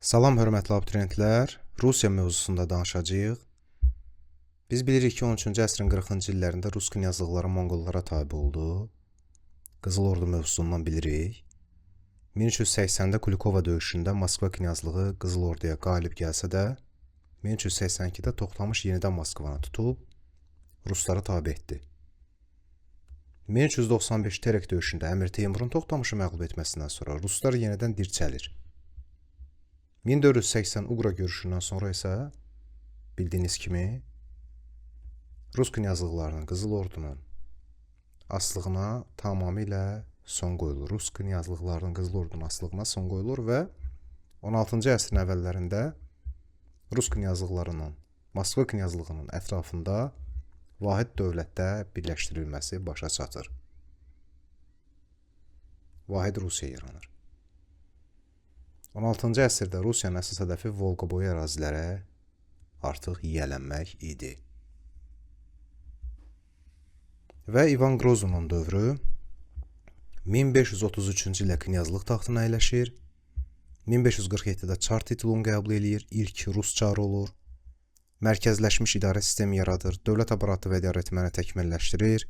Salam hörmətli abituriyentlər, Rusiya mövzusunda danışacağıq. Biz bilirik ki, 13-cü əsrin 40-cı illərində Rus knyazlıqları Monqollara tabe oldu. Qızıl Ordu mövzusundan bilirik. 1380-də Kulikova döyüşündə Moskva knyazlığı Qızıl Orduya qalib gəlsə də, 1382-də Toxtamış yenidən Moskvanı tutub, Ruslara tabe etdi. 1395 Terek döyüşündə Əmir Teymurun Toxtamışı məğlub etməsindən sonra Ruslar yenidən dirçəlir. 1480 Uqra görüşündən sonra isə bildiyiniz kimi Rus knyazlıqlarının Qızıl Ordunun asılılığına tamamilə son qoyulur. Rus knyazlıqlarının Qızıl Ordunun asılılığına son qoyulur və 16-cı əsrin əvvəllərində Rus knyazlıqlarının Moskva knyazlığının ətrafında vahid dövlətdə birləşdirilməsi başa çatır. Vahid Rusiya yaranır. 16-cı əsrdə Rusiyanın əsas hədəfi Volqaboyu ərazilərə artıq yiyələnmək idi. Və İvan Grozunun dövrü 1533-cü ilə knyazlıq taxtına əyləşir. 1547-də çar titulunu qəbul edir, ilk Rus çarı olur. Mərkəzləşmiş idarə sistemi yaradır, dövlət aparatı və idarəetməni təkmilləşdirir.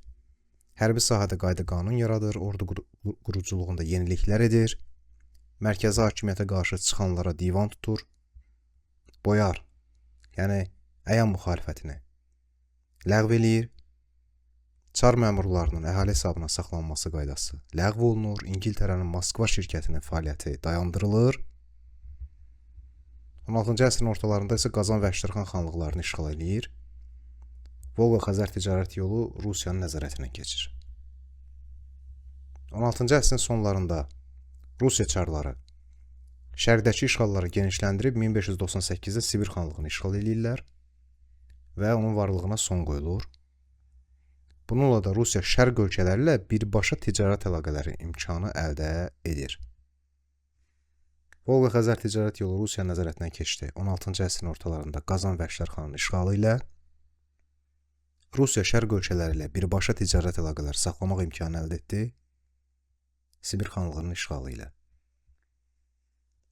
Hərbi sahədə qayda qanun yaradır, ordu quruculuğunda yeniliklər edir. Mərkəzi hakimiyyətə qarşı çıxanlara divan tutur. Boyar, yəni əyan müxalifətini ləğv eləyir. Çar məmurlarının əhali hesabına saxlanması qaydası ləğv olunur. İngiltərənin Moskva şirkətinin fəaliyyəti dayandırılır. 16-cı əsrin ortalarında isə Qazan və Əştərxan xanlıqlarını işğal eləyir. Volqa-Xəzər ticarət yolu Rusiyanın nəzarətinə keçir. 16-cı əsrin sonlarında Rusiya çarları şərqdəki işğalları genişləndirib 1598-də Sibir xanlığını işğal edirlər və onun varlığına son qoyulur. Bununla da Rusiya şərq ölkələri ilə birbaşa ticarət əlaqələri imkanı əldə edir. Volqa-Xəzər ticarət yolu Rusiya nəzarətinə keçdi. 16-cı əsrin ortalarında Qazan və Əştərxanın işğalı ilə Rusiya şərq ölkələri ilə birbaşa ticarət əlaqələri saxlamaq imkanı əldə etdi. Sibir xanlığının işğalı ilə.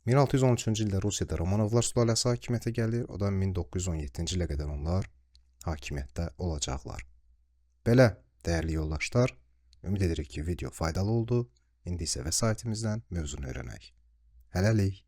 1613-cü ildə Rusiyada Romanovlar sülaləsi hakimiyyətə gəlir. O da 1917-ci ilə qədər onlar hakimiyyətdə olacaqlar. Belə, dəyərli yoldaşlar, ümid edirik ki, video faydalı oldu. İndi isə vəsaitimizdən mövzunu öyrənək. Hələlik.